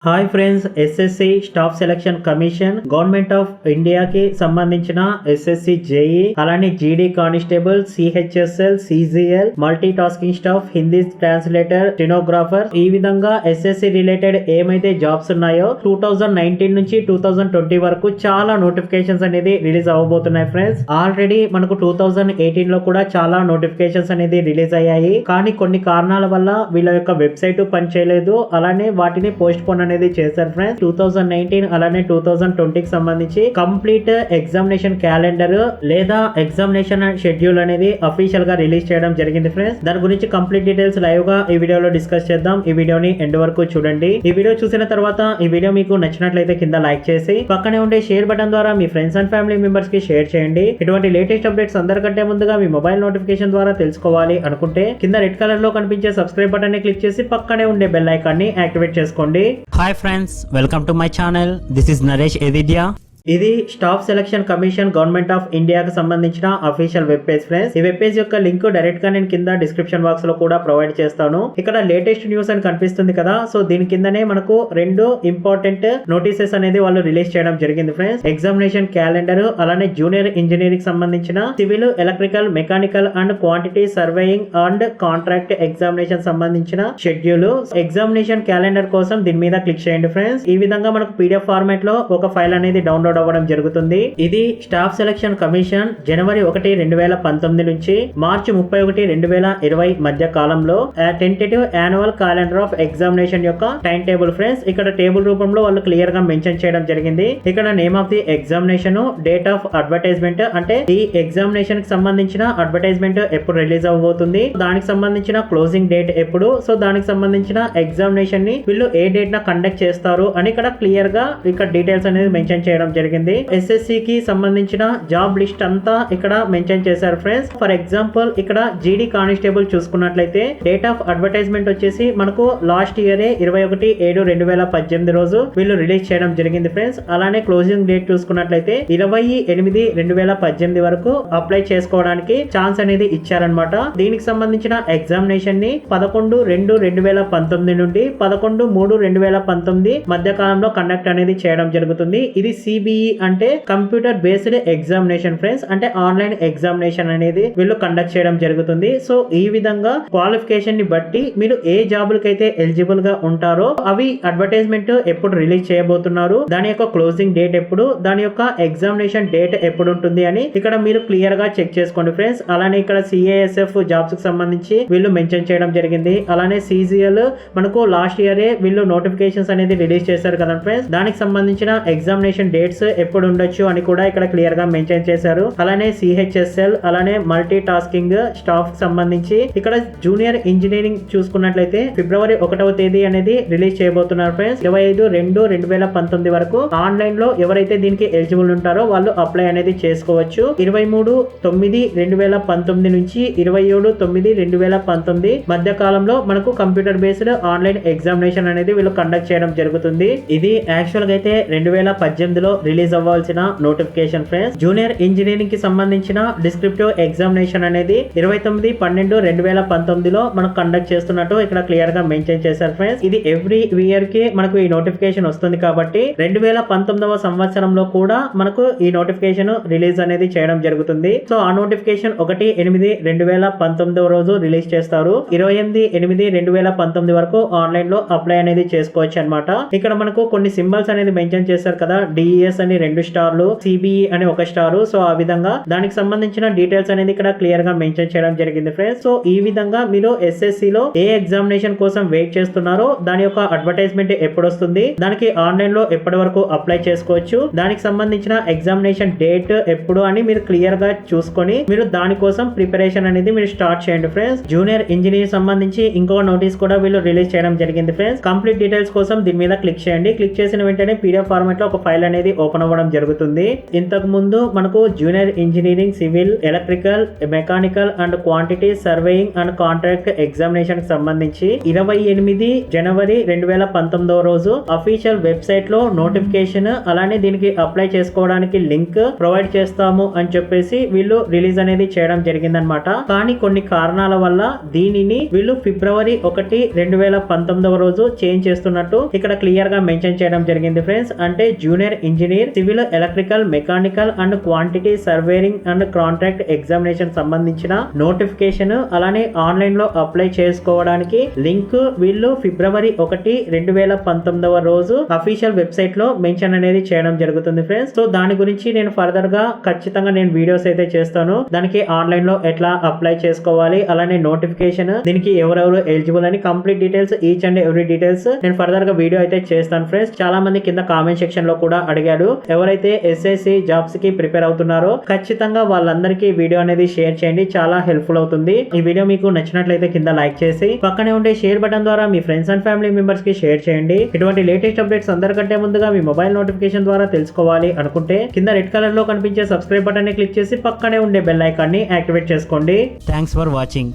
Hi friends, SSC staff selection commission government of ఇండియాకి సంబంధించిన SSC JEE అలానే జీడీ constable, CHSL, CGL, multi tasking staff, Hindi translator, stenographer, ఈ విధంగా ఎస్ఎస్సి రిలేటెడ్ ఏమైతే జాబ్స్ ఉన్నాయో 2019 నుంచి 2020 వరకు చాలా నోటిఫికేషన్స్ అనేది రిలీజ్ అవ్వబోతున్నాయి ఫ్రెండ్స్. ఆల్రెడీ మనకు 2018 లో కూడా చాలా నోటిఫికేషన్స్ అనేది రిలీజ్ అయ్యాయి. కానీ కొన్ని కారణాల వల్ల వీళ్ళ యొక్క వెబ్సైట్ పనిచేయలేదు, అలానే వాటిని పోస్ట్ పోన్ అనేది చేశారు ఫ్రెండ్స్. 2019 అలానే 2020 కి సంబంధించి కంప్లీట్ ఎగ్జామినేషన్ క్యాలెండర్ లేదా ఎగ్జామినేషన్ షెడ్యూల్ అనేది అఫీషియల్ గా రిలీజ్ చేయడం జరిగింది ఫ్రెండ్స్. దాని గురించి కంప్లీట్ డీటెయిల్స్ లైవ్ గా ఈ వీడియోలో డిస్కస్ చేద్దాం. ఈ వీడియోని ఎండ్ వరకు చూడండి. ఈ వీడియో చూసిన తర్వాత ఈ వీడియో మీకు నచ్చినట్లయితే కింద లైక్ చేసి పక్కనే ఉండే షేర్ బటన్ ద్వారా మీ ఫ్రెండ్స్ అండ్ ఫ్యామిలీ మెంబర్స్ కి షేర్ చేయండి. ఇటువంటి లేటెస్ట్ అప్డేట్స్ అందరికంటే ముందుగా మీ మొబైల్ నోటిఫికేషన్ ద్వారా తెలుసుకోవాలి అనుకుంటే కింద రెడ్ కలర్ లో కనిపించే సబ్స్క్రైబ్ బటన్ ని క్లిక్ చేసి పక్కనే ఉండే బెల్ ఐకాన్ ని యాక్టివేట్ చేసుకోండి. Hi friends, welcome to my channel. This is Naresh Edidia. ఇది staff selection commission government of ఇండియాకి సంబంధించిన అఫీషియల్ వెబ్ పేజ్ ఫ్రెండ్స్. ఈ వెబ్ పేజ్ యొక్క లింక్ డైరెక్ట్ గా నేను కింద డిస్క్రిప్షన్ బాక్స్ లో కూడా ప్రొవైడ్ చేస్తాను. ఇక్కడ లేటెస్ట్ న్యూస్ అని కనిపిస్తుంది కదా, సో దీని కిందనే మనకు రెండు ఇంపార్టెంట్ నోటీసెస్ అనేది వాళ్ళు రిలీజ్ చేయడం జరిగింది ఫ్రెండ్స్. ఎగ్జామినేషన్ క్యాలెండర్ అలానే జూనియర్ ఇంజనీరింగ్ సంబంధించిన civil, electrical, mechanical and quantity surveying and contract examination సంబంధించిన షెడ్యూల్. ఎగ్జామినేషన్ క్యాలెండర్ కోసం దీని మీద క్లిక్ చేయండి ఫ్రెండ్స్. ఈ విధంగా మనకు PDF ఫార్మాట్ లో ఒక ఫైల్ అనేది డౌన్లోడ్ అవ్వడం జరుగుతుంది. ఇది స్టాఫ్ సెలక్షన్ కమిషన్ జనవరి 1, 2019 నుంచి మార్చి 31, 2020 మధ్య కాలంలో tentative annual calendar of examination యొక్క టైం టేబుల్ ఫ్రెండ్స్. ఇక్కడ టేబుల్ రూపంలో వాళ్ళు క్లియర్ గా మెన్షన్ చేయడం జరిగింది. ఇక్కడ name of the examination, date of advertisement, అంటే ఈ ఎగ్జామినేషన్ కి సంబంధించిన అడ్వర్టైజ్మెంట్ ఎప్పుడు రిలీజ్ అవ్వబోతుంది, దానికి సంబంధించిన క్లోజింగ్ డేట్ ఎప్పుడు, సో దానికి సంబంధించిన ఎగ్జామినేషన్ ని వీళ్ళు ఏ డేట్ న కండక్ట్ చేస్తారు అని ఇక్కడ క్లియర్ గా ఇక్కడ డీటెయిల్స్ అనేది మెన్షన్ చేయడం జరిగింది. ఎస్ఎస్సి కి సంబంధించిన జాబ్ లిస్ట్ అంతా ఇక్కడ మెన్షన్ చేశారు ఫ్రెండ్స్. ఫర్ ఎగ్జాంపుల్ ఇక్కడ జీడీ కానిస్టేబుల్ చూసుకున్నట్లయితే డేట్ ఆఫ్ అడ్వర్టైజ్మెంట్ వచ్చేసి మనకు లాస్ట్ ఇయర్ 21/7/2018 రోజు వీళ్ళు రిలీజ్ చేయడం జరిగింది ఫ్రెండ్స్. అలానే క్లోజింగ్ డేట్ చూసుకున్నట్లయితే 20/8/2018 వరకు అప్లై చేసుకోవడానికి ఛాన్స్ అనేది ఇచ్చారనమాట. దీనికి సంబంధించిన ఎగ్జామినేషన్ ని 11/2/2019 నుండి 11/3/2019 మధ్య కాలంలో కండక్ట్ అనేది చేయడం జరుగుతుంది. ఇది సిబిఈ అంటే కంప్యూటర్ బేస్డ్ ఎగ్జామినేషన్ ఫ్రెండ్స్, అంటే ఆన్లైన్ ఎగ్జామినేషన్ అనేది వీళ్ళు కండక్ట్ చేయడం జరుగుతుంది. సో ఈ విధంగా క్వాలిఫికేషన్ ని బట్టి మీరు ఏ జాబులకైతే ఎలిజిబుల్ గా ఉంటారో అవి అడ్వర్టైజ్మెంట్ ఎప్పుడు రిలీజ్ చేయబోతున్నారు, దాని యొక్క క్లోజింగ్ డేట్ ఎప్పుడు, దాని యొక్క ఎగ్జామినేషన్ డేట్ ఎప్పుడు ఉంటుంది అని ఇక్కడ మీరు క్లియర్ గా చెక్ చేసుకోండి ఫ్రెండ్స్. అలానే ఇక్కడ CASF జాబ్స్ కి సంబంధించి వీళ్ళు మెన్షన్ చేయడం జరిగింది. అలానే CGL మనకు లాస్ట్ ఇయర్ వీళ్ళు నోటిఫికేషన్స్ అనేది రిలీజ్ చేశారు కదా ఫ్రెండ్స్, దానికి సంబంధించిన ఎగ్జామినేషన్ డేట్స్ ఎప్పుడు ఉండొచ్చు అని కూడా ఇక్కడ క్లియర్ గా మెన్షన్ చేశారు. అలానే CHSL అలానే మల్టీ టాస్కింగ్ స్టాఫ్ కి సంబంధించి ఇక్కడ జూనియర్ ఇంజనీరింగ్ చూసుకున్నట్లయితే ఫిబ్రవరి 1వ తేదీ అనేది రిలీజ్ చేయబోతున్నారు ఫ్రెండ్స్. 25/2/2019 వరకు ఆన్లైన్ లో ఎవరైతే దీనికి ఎలిజిబుల్ ఉంటారో వాళ్ళు అప్లై అనేది చేసుకోవచ్చు. 23/9/2019 నుంచి 27/9/2019 మధ్య కాలంలో మనకు కంప్యూటర్ బేస్డ్ ఆన్లైన్ ఎగ్జామినేషన్ అనేది వీళ్ళు కండక్ట్ చేయడం జరుగుతుంది. ఇది యాక్చువల్ గా అయితే 2018లో రిలీజ్ అవ్వాల్సిన నోటిఫికేషన్ ఫ్రెండ్స్. జూనియర్ ఇంజనీరింగ్ కి సంబంధించిన డిస్క్రిప్టివ్ ఎగ్జామినేషన్ అనేది 29/12/2019లో మనకు కండక్ట్ చేస్తున్నట్టు ఇక్కడ క్లియర్ గా మెన్షన్ చేశారు ఫ్రెండ్స్. ఇది ఎవ్రీ ఇయర్ కి మనకు ఈ నోటిఫికేషన్ వస్తుంది కాబట్టి 2019వ సంవత్సరంలో కూడా మనకు ఈ నోటిఫికేషన్ రిలీజ్ అనేది చేయడం జరుగుతుంది. సో ఆ నోటిఫికేషన్ 1/8/2019 రోజు రిలీజ్ చేస్తారు. 28/8/2019 వరకు ఆన్లైన్ లో అప్లై అనేది చేసుకోవచ్చు అనమాట. ఇక్కడ మనకు కొన్ని సింబల్స్ అనేది మెన్షన్ చేశారు కదా, DES అని 2 స్టార్లు, CBE అని 1 స్టార్. సో ఆ విధంగా దానికి సంబంధించిన డీటెయిల్స్ అనేది ఇక్కడ క్లియర్ గా మెన్షన్ చేయడం జరిగింది ఫ్రెండ్స్. సో ఈ విధంగా మీరు SSC లో ఏ ఎగ్జామినేషన్ కోసం వెయిట్ చేస్తున్నారో దాని యొక్క అడ్వర్టైజ్మెంట్ ఎప్పుడు వస్తుంది, దానికి ఆన్లైన్ లో ఎప్పటి వరకు అప్లై చేసుకోవచ్చు, దానికి సంబంధించిన ఎగ్జామినేషన్ డేట్ ఎప్పుడు అని మీరు క్లియర్ గా చూసుకొని మీరు దానికోసం ప్రిపరేషన్ అనేది మీరు స్టార్ట్ చేయండి ఫ్రెండ్స్. జూనియర్ ఇంజనీర్ సంబంధించి ఇంకొక నోటీస్ కూడా వీళ్ళు రిలీజ్ చేయడం జరిగింది ఫ్రెండ్స్. కంప్లీట్ డీటెయిల్స్ కోసం దీని మీద క్లిక్ చేయండి. క్లిక్ చేసిన వెంటనే PDF ఫార్మాట్ లో ఒక ఫైల్ అనేది ఓపెన్ అవ్వడం జరుగుతుంది. ఇంతకు ముందు మనకు junior engineering, civil, electrical, mechanical and quantity surveying and contract examination కి సంబంధించి 28 జనవరి 2019 రోజు అఫీషియల్ వెబ్సైట్ లో నోటిఫికేషన్, అలానే దీనికి అప్లై చేసుకోవడానికి లింక్ ప్రొవైడ్ చేస్తాము అని చెప్పేసి వీళ్ళు రిలీజ్ అనేది చేయడం జరిగిందనమాట. కానీ కొన్ని కారణాల వల్ల దీనిని వీళ్ళు ఫిబ్రవరి 1, 2019 రోజు చేంజ్ చేస్తున్నట్టు ఇక్కడ క్లియర్ గా మెన్షన్ చేయడం జరిగింది ఫ్రెండ్స్. అంటే junior engineer, civil, electrical, mechanical and quantity surveying and contract examination సంబంధించిన నోటిఫికేషన్, అలానే ఆన్లైన్ లో అప్లై చేసుకోవడానికి లింక్ వీళ్ళు ఫిబ్రవరి 1, 2019 రోజు అఫీషియల్ వెబ్సైట్ లో మెన్షన్ అనేది చేయడం జరుగుతుంది ఫ్రెండ్స్. సో దాని గురించి నేను ఫర్దర్ గా ఖచ్చితంగా నేను వీడియోస్ అయితే చేస్తాను. దానికి ఆన్లైన్ లో ఎట్లా అప్లై చేసుకోవాలి, అలానే నోటిఫికేషన్, దీనికి ఎవరెవరు ఎలిజిబుల్ అని complete details, each and every details నేను ఫర్దర్ గా వీడియో అయితే చేస్తాను ఫ్రెండ్స్. చాలా మంది కింద కామెంట్ సెక్షన్ లో కూడా అడిగారు, ఎవరైతే ఎస్ఎస్సి జాబ్స్ కి ప్రిపేర్ అవుతున్నారో ఖచ్చితంగా వాళ్ళందరికీ వీడియో అనేది షేర్ చేయండి, చాలా హెల్ప్ఫుల్ అవుతుంది. ఈ వీడియో మీకు నచ్చినట్లయితే కింద లైక్ చేసి పక్కనే ఉండే షేర్ బటన్ ద్వారా మీ ఫ్రెండ్స్ అండ్ ఫ్యామిలీ మెంబర్స్ కి షేర్ చేయండి. ఇటువంటి లేటెస్ట్ అప్డేట్స్ అందరికంటే ముందుగా మీ మొబైల్ నోటిఫికేషన్ ద్వారా తెలుసుకోవాలి అనుకుంటే కింద రెడ్ కలర్ లో కనిపించే సబ్స్క్రైబ్ బటన్ ని క్లిక్ చేసి పక్కనే ఉండే బెల్ ఐకాన్ ని యాక్టివేట్ చేసుకోండి. Thanks for watching.